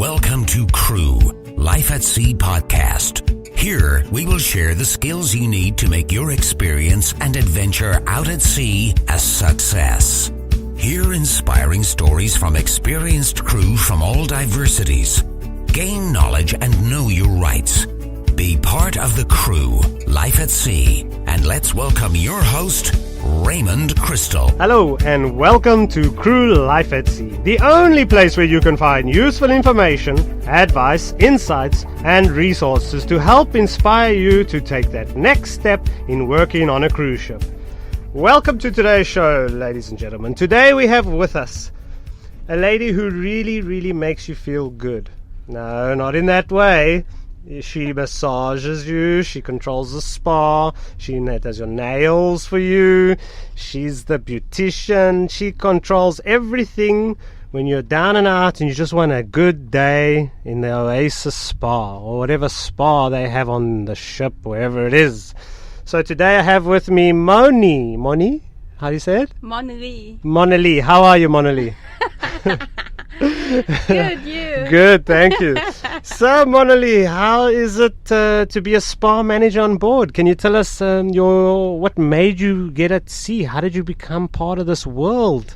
Welcome to Crew Life at Sea podcast. Here, we will share the skills you need to make your experience and adventure out at sea a success. Hear inspiring stories from experienced crew from all diversities. Gain knowledge and know your rights. Be part of the Crew Life at Sea. And let's welcome your host, Raymond Crystal. Hello and welcome to Crew Life at Sea, the only place where you can find useful information, advice, insights and resources to help inspire you to take that next step in working on a cruise ship. Welcome to today's show, ladies and gentlemen. Today we have with us a lady who really makes you feel good. No, not in that way. She massages you, she controls the spa, she does your nails for you, she's the beautician, she controls everything when you're down and out and you just want a good day in the Oasis Spa or whatever spa they have on the ship, wherever it is. So today I have with me Mon-Lee. How do you say it? Mon-Lee. Mon-Lee. How are you, Mon-Lee? Good, you? Good, thank you. So, Mon-Lee, how is it to be a spa manager on board? Can you tell us what made you get at sea? How did you become part of this world?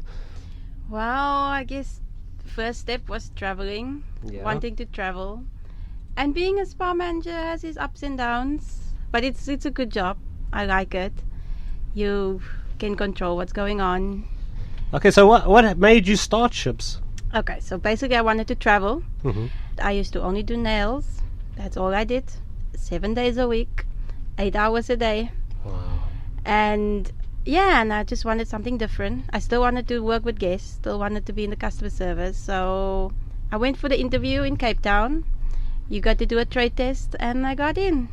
Well, I guess the first step was traveling, wanting to travel. And being a spa manager has its ups and downs, but it's a good job. I like it. You can control what's going on. Okay, so what made you start ships? Okay, so basically I wanted to travel. Mm-hmm. I used to only do nails. That's all I did. 7 days a week, 8 hours a day. Wow. And I just wanted something different. I still wanted to work with guests, still wanted to be in the customer service. So I went for the interview in Cape Town. You got to do a trade test and I got in.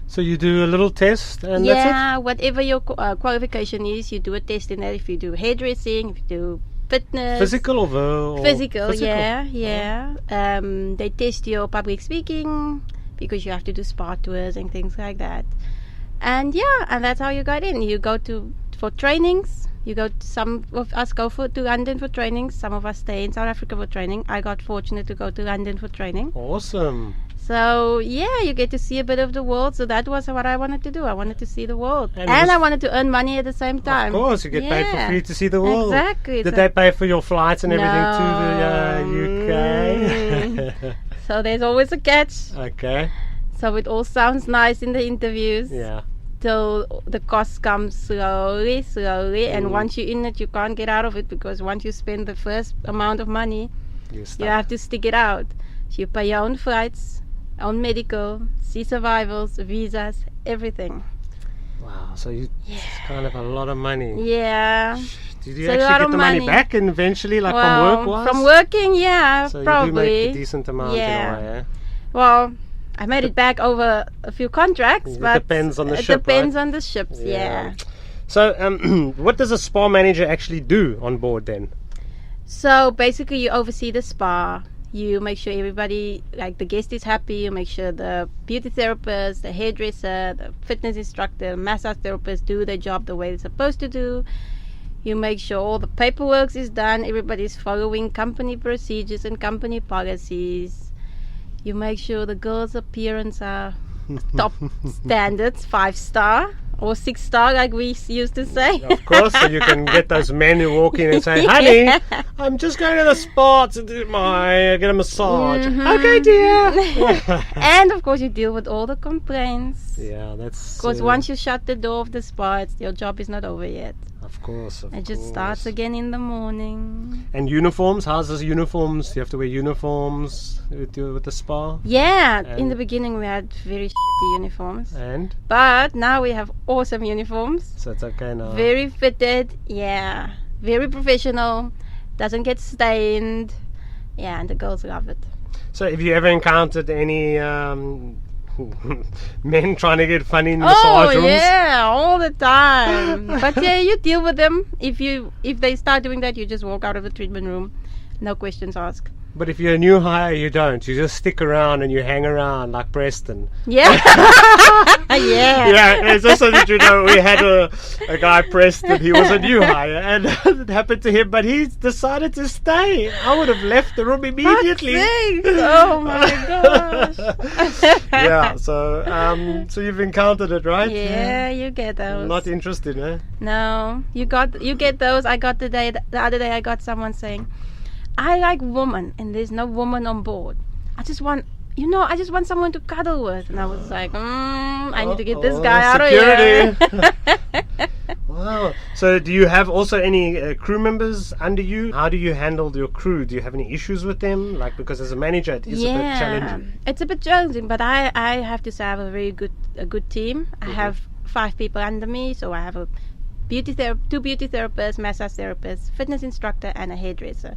So you do a little test and that's it? Yeah, whatever your qualification is, you do a test in that. If you do hairdressing, if you do fitness. Physical or physical, physical? Yeah. They test your public speaking because you have to do spa tours and things like that. And that's how you got in. You go for trainings. Some of us go to London for trainings. Some of us stay in South Africa for training. I got fortunate to go to London for training. Awesome. So, you get to see a bit of the world. So that was what I wanted to do. I wanted to see the world. And I wanted to earn money at the same time. Of course, you get paid for free to see the world. Exactly. Did they pay for your flights and everything to the UK? So there's always a catch. Okay. So it all sounds nice in the interviews. Yeah. Till the cost comes slowly. And once you're in it, you can't get out of it because once you spend the first amount of money, you have to stick it out. So you pay your own flights, own medical, sea survivals, visas, everything. Wow, so it's kind of a lot of money. Yeah. Did you actually get the money back and eventually, from work-wise? From working, so probably. So you do make a decent amount in a way, eh? Well, I made it back over a few contracts, but it depends on the ship, depends right? on the ships, yeah. So, what does a spa manager actually do on board then? So, basically, you oversee the spa. You make sure everybody, like the guest is happy. You make sure the beauty therapist, the hairdresser, the fitness instructor, massage therapist do their job the way they're supposed to do. You make sure all the paperwork is done. Everybody's following company procedures and company policies. You make sure the girls' appearance are top standards, 5-star or 6-star, like we used to say. Of course, so you can get those men who walk in and say, "Honey, I'm just going to the spa to get a massage." Mm-hmm. Okay, dear. And of course, you deal with all the complaints. Yeah, that's. Because once you shut the door of the spa, your job is not over yet. Of course. It just starts again in the morning. And uniforms? How's this uniforms? Do you have to wear uniforms with the spa? Yeah, in the beginning we had very shitty uniforms. But now we have awesome uniforms. So it's okay now. Very fitted, very professional, doesn't get stained. Yeah, and the girls love it. So have you ever encountered any men trying to get funny in the massage rooms? Oh yeah, all the time. But you deal with them. If they start doing that, you just walk out of the treatment room, no questions asked. But if you're a new hire, you don't. You just stick around and you hang around like Preston. Yeah. Yeah. Yeah, just so that you know, we had a guy, Preston, he was a new hire, and it happened to him, but he decided to stay. I would have left the room immediately. Oh my gosh. Yeah, so you've encountered it, right? Yeah, you get those. Not interested, eh? No, you get those. I got the other day I got someone saying, I like women and there's no woman on board. I just want someone to cuddle with. And I was like, I need to get this guy out of here. Wow. So do you have also any crew members under you? How do you handle your crew? Do you have any issues with them? Like, because as a manager it is a bit challenging. It's a bit challenging, but I have to say I have a very good team. I have 5 people under me, so I have 2 beauty therapists, massage therapists, fitness instructor, and a hairdresser.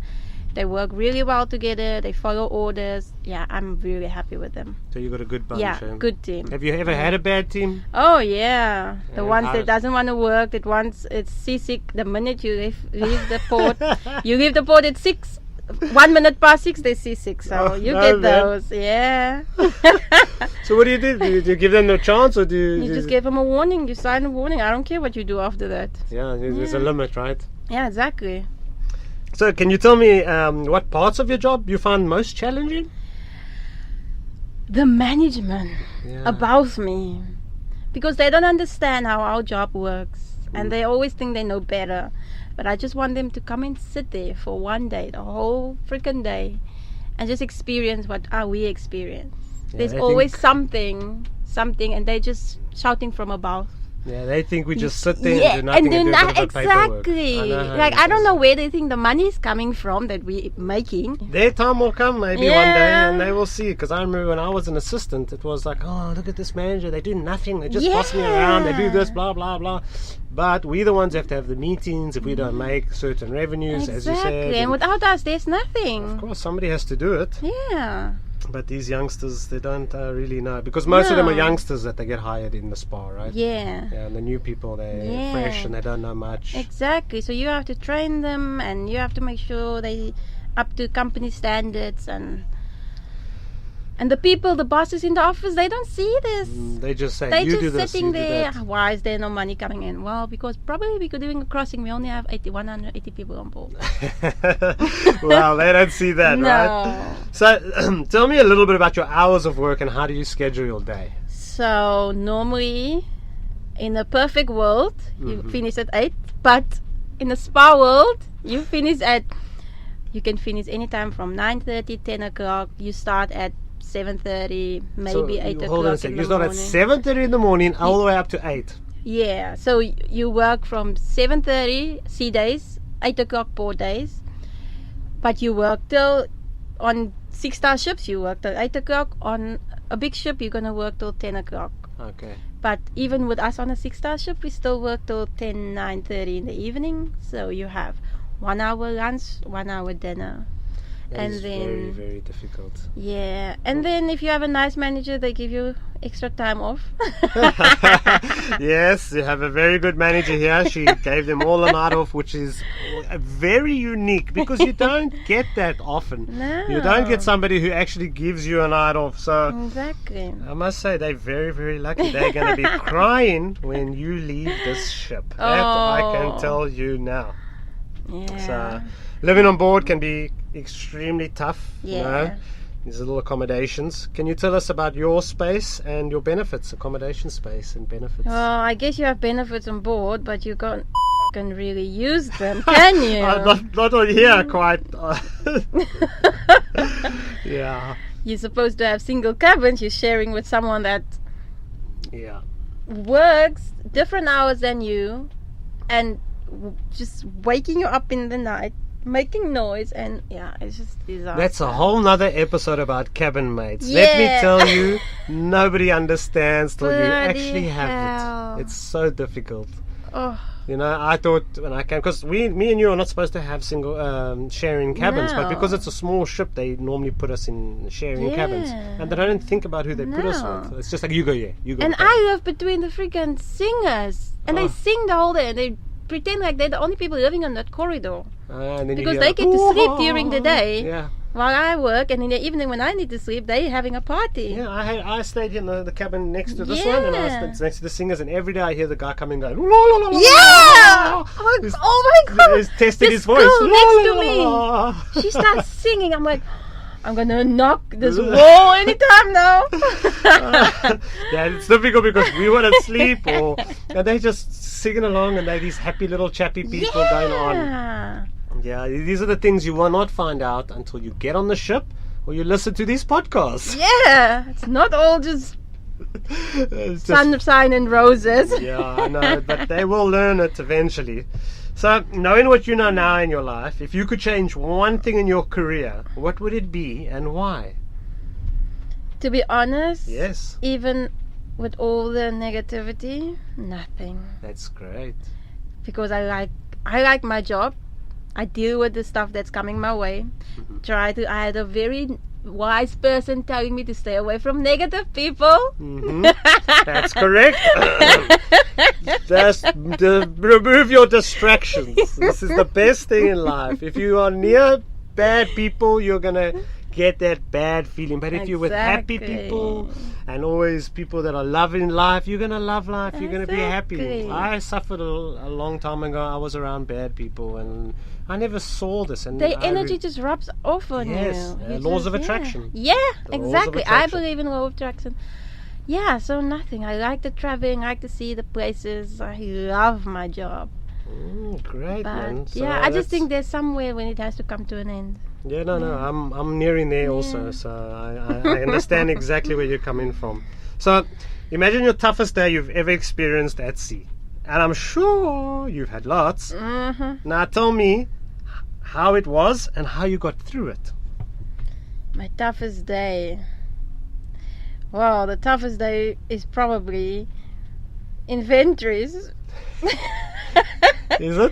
They work really well together. They follow orders. Yeah, I'm really happy with them. So you got a good bunch. Yeah, good team. Have you ever had a bad team? Oh yeah, the ones that doesn't want to work. That wants it's seasick. The minute you leave the port, you leave the port at 6. 1 minute past 6, they're seasick. So you get those. Yeah. So what do you do? Do you give them no chance, or do you just give them a warning? You sign a warning. I don't care what you do after that. Yeah, there's a limit, right? Yeah, exactly. So can you tell me what parts of your job you find most challenging? The management above me, because they don't understand how our job works, and they always think they know better. But I just want them to come and sit there for one day, the whole freaking day, and just experience what we experience. There's always something, and they're just shouting from above. Yeah, they think we just sit there and do nothing and do nothing. Exactly. I don't know where they think the money's coming from that we're making. Their time will come maybe one day, and they will see. Because I remember when I was an assistant, it was like, oh, look at this manager. They do nothing. They just boss me around. They do this, blah, blah, blah. But we're the ones who have to have the meetings if we don't make certain revenues, as you said. And without us, there's nothing. Of course, somebody has to do it. Yeah. But these youngsters, they don't really know. Because most of them are youngsters that they get hired in the spa, right? Yeah. Yeah, and the new people, they're fresh and they don't know much. Exactly. So you have to train them, and you have to make sure they up to company standards, and the people, the bosses in the office, they don't see this. They just say, they're you just do this, sitting you there. do that. Why is there no money coming in? Well, because probably we're doing a crossing. We only have 180 people on board. Well, they don't see that, no. right? So tell me a little bit about your hours of work and how do you schedule your day? So normally, in a perfect world, you finish at 8. But in a spa world, you can finish anytime from 9:30, 10 o'clock. You start at 7:30, maybe 8 o'clock. Hold on a second. You start at 7:30 in the morning all the way up to 8. Yeah, so you work from 7:30 sea days, 8 o'clock port days, but you work till on 6-star ships. You work till 8 o'clock. On a big ship, you're gonna work till 10 o'clock. Okay. But even with us on a 6-star ship, we still work till 10, 9:30 in the evening. So you have 1 hour lunch, 1 hour dinner. That is very, very difficult. Yeah, and then if you have a nice manager, they give you extra time off. Yes, you have a very good manager here. She gave them all a night off, which is very unique because you don't get that often. No. You don't get somebody who actually gives you a night off. So exactly. I must say they're very, very lucky. They're going to be crying when you leave this ship. That I can tell you now. Yeah. So living on board can be extremely tough. Yeah. You know? These little accommodations. Can you tell us about your space and your benefits, accommodation space and benefits? Well, I guess you have benefits on board, but you can't really use them, can you? Not on here, quite. Yeah. You're supposed to have single cabins. You're sharing with someone that works different hours than you, and just waking you up in the night, making noise, and it's just disaster. That's a whole nother episode about cabin mates. Let me tell you, nobody understands till you actually have it. It's so difficult. Oh. You know, I thought when I came, because me and you are not supposed to have single sharing cabins, but because it's a small ship, they normally put us in sharing cabins, and they don't think about who they put us with. It's just like you go here, you go. And I live between the freaking singers, and they sing the whole day, and they pretend like they're the only people living on that corridor. And then because they get to sleep during the day. Yeah. while I work, and in the evening when I need to sleep, they're having a party. Yeah, I stayed in the cabin next to this one, and I Yeah. stayed next to the singers, and every day I hear the guy coming going, la, la, la, la, Yeah! la, la. Oh, oh my God! He's tested This his voice. girl La, next la, to la, me, la. she starts singing. I'm like, I'm gonna knock this wall anytime now. Yeah, it's difficult because we want to sleep, and they just singing along, and they're these happy little chappy people going on. Yeah. Yeah, these are the things you will not find out until you get on the ship or you listen to these podcasts. Yeah, it's not all just It's just- sunshine and roses. yeah, I know, but they will learn it eventually. So, knowing what you know now in your life, if you could change one thing in your career, what would it be and why? To be honest, Yes, even with all the negativity, nothing. that's great. Because I like my job. I deal with the stuff that's coming my way. I had a very wise person telling me to stay away from negative people. That's correct. Just remove your distractions. This is the best thing in life. If you are near bad people, you're gonna get that bad feeling. But if you're with happy Exactly. people and always people that are loving life, you're gonna love life. You're gonna be happy. Exactly. I suffered a long time ago. I was around bad people, and I never saw this. And The I energy just rubs off on Yes, you. You laws just- of attraction. Yeah, The laws of exactly. I attraction. believe in law of attraction. Yeah, so nothing. I like the traveling. I like to see the places. I love my job. Great, man. But So yeah, I just that's- think there's somewhere when it has to come to an end. Yeah, no, I'm nearing there also, so I understand exactly where you're coming from. So, imagine your toughest day you've ever experienced at sea, and I'm sure you've had lots. Now, tell me how it was and how you got through it. My toughest day. Well, the toughest day is probably inventories. Is it?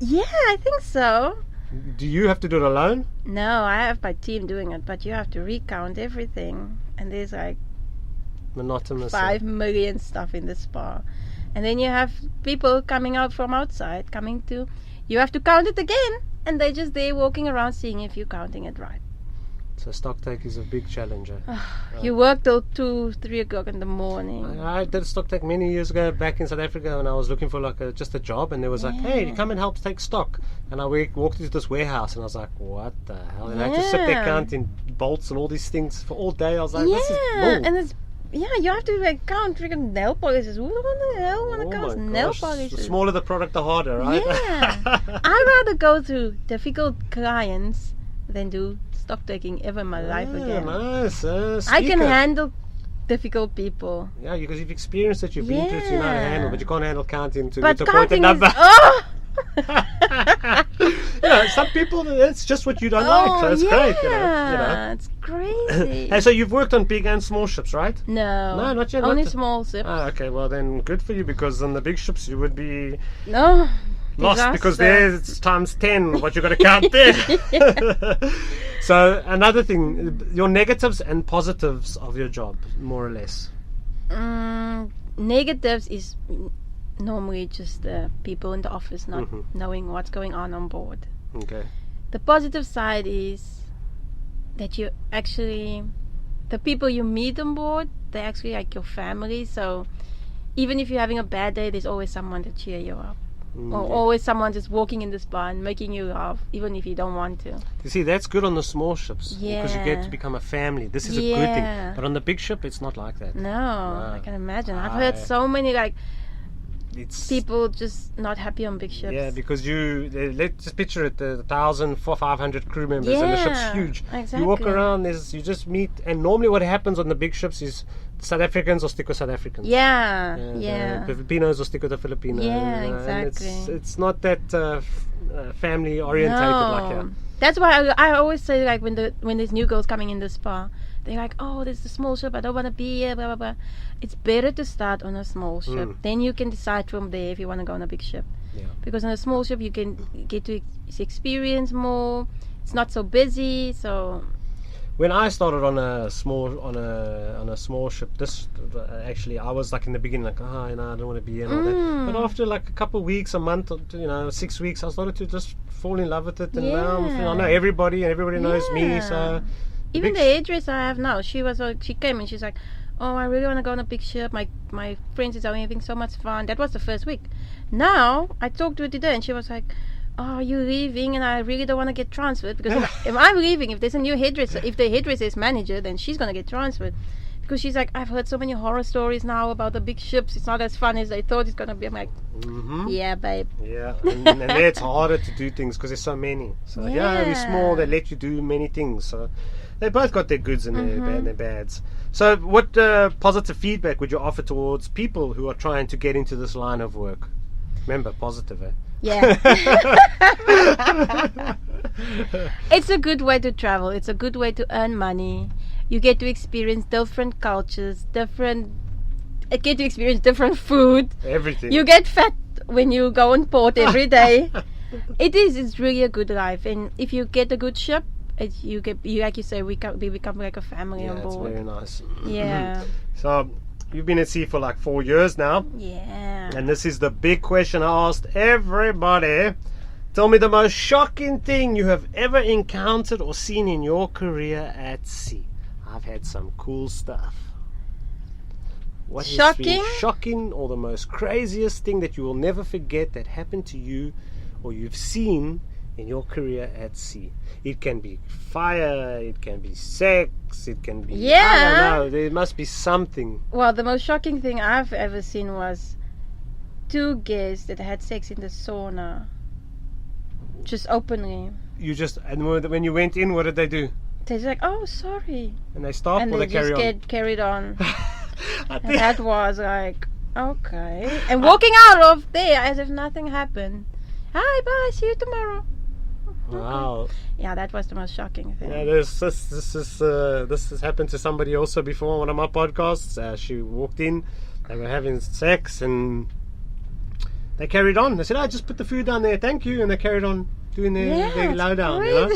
Yeah, I think so. Do you have to do it alone? No, I have my team doing it, but you have to recount everything. And there's like Monotonous. 5 million stuff in the spa. And then you have people coming out from outside, you have to count it again. And they're just there walking around seeing if you're counting it right. So stock take is a big challenge. You work till 2-3 o'clock in the morning. I did stock take many years ago back in South Africa when I was looking for just a job, and there was like, hey, come and help take stock. And I walked into this warehouse and I was like, what the hell? And I had to sit there Yeah. counting bolts and all these things for all day. I was like, this is bull. And it's you have to like count freaking nail polishes. Who the hell want to Oh count my nail gosh, The polishes? smaller the product, the harder, right? Yeah, I'd rather go through difficult clients than do stock taking ever in my life again. Nice. I can speaker. handle difficult people, Yeah, because you've experienced it, you've been through it, so you know how to Yeah. handle, but you can't handle counting to but get to point a counting number. is oh. You know, some people, it's just what you don't like, so it's great. You know. It's crazy. Hey, so you've worked on big and small ships, right? No, No, not yet, Only not- small ships. Ah, okay, well then, good for you, because on the big ships you would be No, lost, because disaster. there it's times 10 what you got to count there. So another thing, your negatives and positives of your job, more or less. Negatives is normally just the people in the office not Mhm. knowing what's going on board. Okay. The positive side is that you actually, the people you meet on board, they're actually like your family. So even if you're having a bad day, there's always someone to cheer you up. Or always someone just walking in the spa and making you laugh, even if you don't want to. You see, that's good on the small ships, because you get Yeah. to become a family. This is a good thing. Yeah. But on the big ship, it's not like that. No, I can imagine. I've I- heard so many like It's people just not happy on big ships. Yeah, because let's just picture it, the 1,500 crew members, and the ship's Yeah, huge. You walk exactly. around, you just meet, and normally what happens on the big ships is South Africans will stick with South Africans. Yeah. The Filipinos will stick with the Filipinos. Yeah, and exactly. it's not that family orientated like that. That's why I always say, like, when there's new girls coming in the spa, they're like, oh, this is a small ship, I don't want to be here, blah blah blah. It's better to start on a small ship. Then you can decide from there if you want to go on a big ship. Yeah. Because on a small ship you can get to experience more. It's not so busy. So When I started on a small ship, actually I was like in the beginning like, I don't want to be in all that. But after like a couple of weeks, a month, or 6 weeks, I started to just fall in love with it, and now I know everybody, and everybody knows me. So even the hairdresser I have now, she came and she's like, oh, I really want to go on a big ship. My friends is having so much fun. That was the first week. Now I talked to her today, and she was like, oh, you're leaving, and I really don't want to get transferred, because if I'm leaving, if there's a new hairdresser, if the hairdresser is manager, then she's going to get transferred. Because she's like, I've heard so many horror stories now about the big ships. It's not as fun as they thought it's going to be. I'm like, yeah, babe. Yeah, and there it's harder to do things because there's so many. So you're small, they let you do many things. So they both got their goods and their bads. So what positive feedback would you offer towards people who are trying to get into this line of work? Remember, positive, eh? Yeah. It's a good way to travel. It's a good way to earn money. You get to experience different cultures, different food. Everything. You get fat when you go on port every day. It's really a good life. And if you get a good ship, you like you say, we become like a family on board. It's very nice. Yeah. So you've been at sea for like 4 years now. Yeah. And this is the big question I asked everybody. Tell me the most shocking thing you have ever encountered or seen in your career at sea. I've had some cool stuff. What has been shocking or the most craziest thing that you will never forget that happened to you or you've seen in your career at sea? It can be fire, it can be sex, it can be... I don't know, there must be something. Well, the most shocking thing I've ever seen was 2 guests that had sex in the sauna. Just openly. And when you went in, what did they do? They're like, oh, sorry. And they stopped, and or they carry on? And they just carried on. And that was like, okay. And walking out of there as if nothing happened. Hi, bye, see you tomorrow. Wow. Okay. Yeah, that was the most shocking thing. Yeah, this has happened to somebody also before on one of my podcasts. She walked in, they were having sex, and they carried on. They said, "I just put the food down there, thank you," and they carried on doing their lowdown. You know,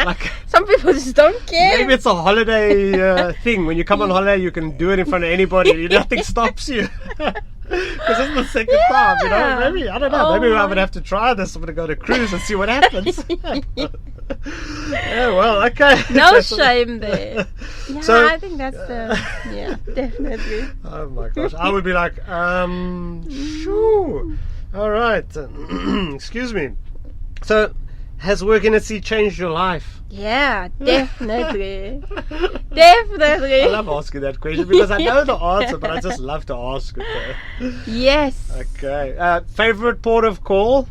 like some people just don't care. Maybe it's a holiday thing. When you come on holiday, you can do it in front of anybody. Nothing stops you. Because it's the second time, you know. Maybe I don't know. Maybe I would have to try this. I'm gonna go to cruise and see what happens. Yeah, well, okay. No shame there. Yeah, so, I think that's definitely. Oh my gosh, I would be like, shoo. All right. Excuse me. So, has working at sea changed your life? Yeah, definitely. Definitely. I love asking that question because I know the answer, but I just love to ask it. Yes. Okay. Favorite port of call?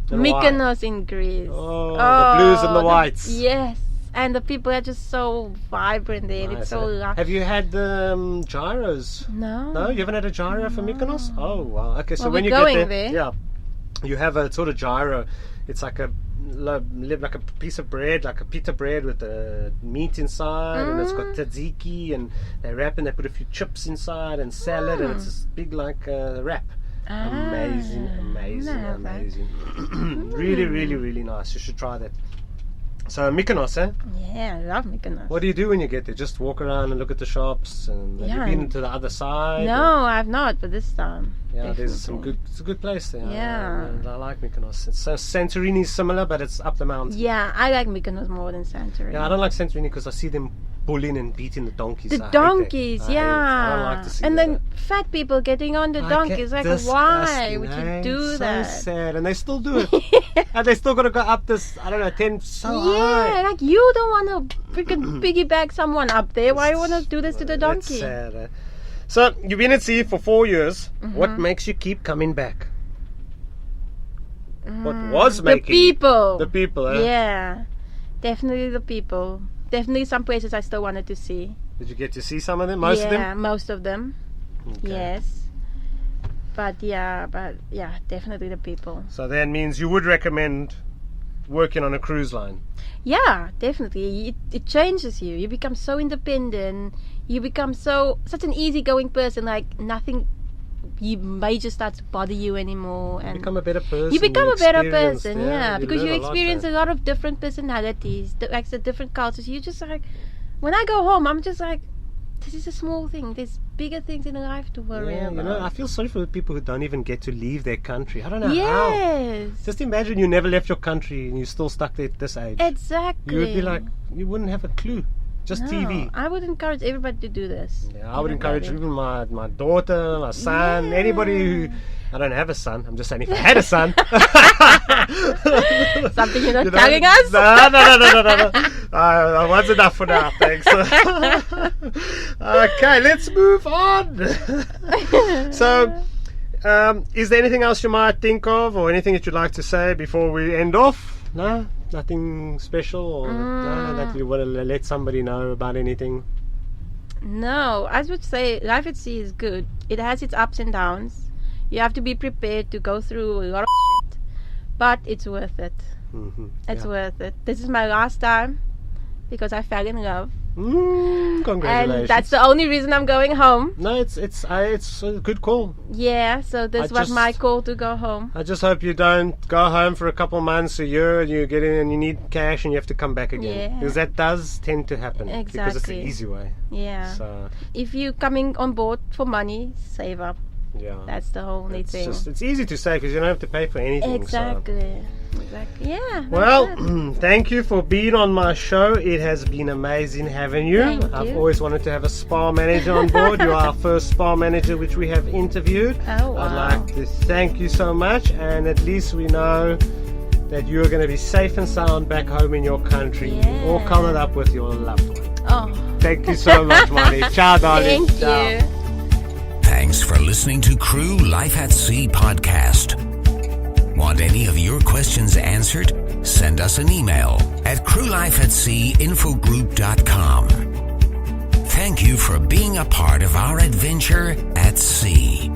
Mykonos in Greece. Oh, the blues and the whites. Yes. And the people are just so vibrant there. Nice. It's so lovely. Have you had gyros? No. No? You haven't had a gyro for Mykonos? Oh, wow. Okay, so when you get there, yeah, you have a sort of gyro. It's like a piece of bread, like a pita bread with the meat inside, and it's got tzatziki, and they wrap and they put a few chips inside and salad, and it's this big like wrap. Amazing. Really, really, really nice. You should try that. So Mykonos, eh? Yeah, I love Mykonos. What do you do when you get there? Just walk around and look at the shops? And have you been to the other side? No, I've not, but this time. Yeah, it's a good place there. Yeah. I like Mykonos. Santorini is similar, but it's up the mountain. Yeah, I like Mykonos more than Santorini. Yeah, I don't like Santorini because I see them bullying and beating the donkeys. The donkeys, I don't like to see and that. then fat people getting on the donkeys. Like, why would you do that? So sad, and they still do it. And they still got to go up this, 10 so high. Yeah, like you don't want to freaking piggyback someone up there. Why you want to do this to the donkey? That's sad. So you've been at sea for 4 years. What makes you keep coming back? What was making the people? Eh? Yeah, definitely the people. Definitely some places I still wanted to see. Did you get to see some of them? Most of them? Yeah, most of them. Okay. Yes. But definitely the people. So that means you would recommend working on a cruise line? Yeah, definitely. It changes you. You become so independent. You become such an easygoing person. Like nothing major starts to bother you anymore, and you become a better person. You become a better person, because you learn experience a lot of different personalities, like the different cultures. You just like, when I go home, I'm just like, this is a small thing. There's bigger things in life to worry Yeah, about. I feel sorry for the people who don't even get to leave their country. I don't know how. Yes. Just imagine you never left your country and you're still stuck there at this age. Exactly. You would be like, you wouldn't have a clue. Just No, TV. I would encourage everybody to do this. Yeah, I would encourage Everybody. even my daughter, my son, Yeah. anybody who... I don't have a son. I'm just saying if I had a son. Something you're not You know, telling us? No. One's enough for now, thanks. Okay, let's move on. So, is there anything else you might think of or anything that you'd like to say before we end off? No? Nothing special? Or no, that you want to let somebody know about anything? No, I would say life at sea is good. It has its ups and downs. You have to be prepared to go through a lot of shit, but it's worth it. Mm-hmm. It's worth it. This is my last time because I fell in love, Congratulations. and that's the only reason I'm going home. No, it's a good call. Yeah, so this I was just- my call to go home. I just hope you don't go home for a couple months, a year, and you get in and you need cash and you have to come back again. Yeah. Because that does tend to happen. Because it's the Exactly. easy way. Yeah. So, If you're coming on board for money, save up. yeah. That's the only thing. It's easy to say because you don't have to pay for anything. Exactly. Exactly. Yeah. that's Well, it. thank you for being on my show. It has been amazing having you. Thank I've you. always wanted to have a spa manager on board. You are our first spa manager which we have interviewed. Oh, I'd wow. like to thank you so much, and at least we know that you're going to be safe and sound back home in your country, Yeah. all covered up with your loved one. Oh, Thank you so much, Mon-Lee. Ciao, darling. thank Ciao. you. Thanks for listening to Crew Life at Sea podcast. Want any of your questions answered? Send us an email at crewlifeatseainfogroup.com. Thank you for being a part of our adventure at sea.